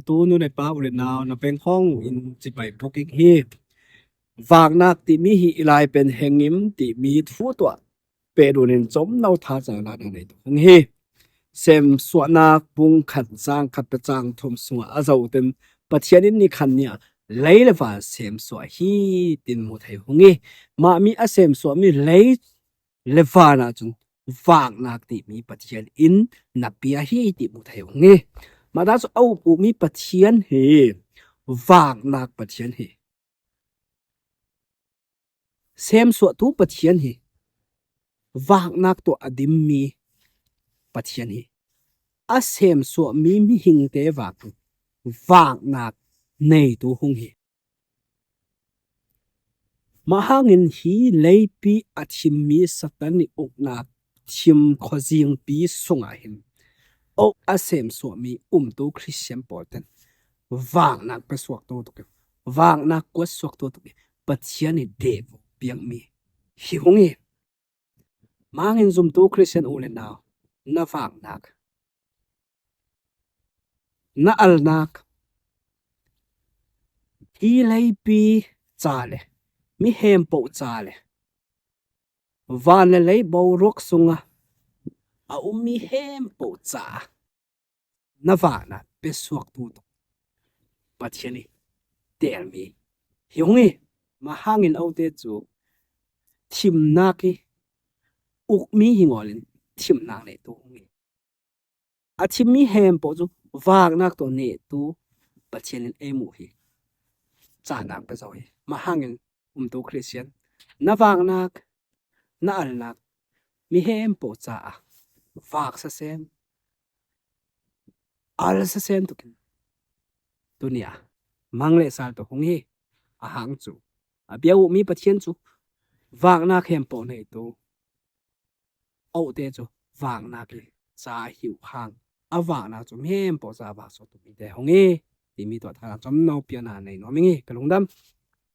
tu nu nei pa ule naw na peng hong in chi pai booking hi wak nak ti mi hi ilai pen hengim ti mi thu to pe runin chom nau tha cha la nei to hong hi sem suwa nak pung khat chang khat pe chang thom suwa azau ten pathianin ni khan nia leile wa sem suwa hi tin mu thai hong hi ma mi a sem suwa mi lei lewa na chung wak nak ti mi pathian in na pia hi ti mu thai hong hi ma da so au pu mi pathian hi wak nak pathian hi sem suwa tu pathian hi wak nak to adim mi pathian hi a sem suwa mi hing te wak nak nei tu hong hi mahangin hi leipi athim mi satani uknak thim khojing pi sunga hin o asem suwa mi tu christian porten wak nak peswak to to wak nak kwaswak to to pathian ni dev piang mi hi hong hi mangin zum tu christian ule naw na wak nak na al nak hi leipi chale mi hem po chale van le lei bo rok sunga a mi hem po cha na wa na peswak tu to pathiani tel mi hiungi ma hangin autte chu thim na ki uk mi hingolin thim na le tu ngi a thim mi hem po chu wak nak to ne tu pathianin emu hi cha nak pe zo hi ma hangin tu christian na wak nak na al nak mi hem po cha wak sa sem al sa sem to kin dunia mangle sal to hong hi a hang chu a biau mi pathian chu wak nak hem po nei tu au te chu wak nak le cha hiu hang a wak na chu hem po cha wa so tu mi te hong hi ti mi to tha chom no pia na nei no mi ngi kalung dam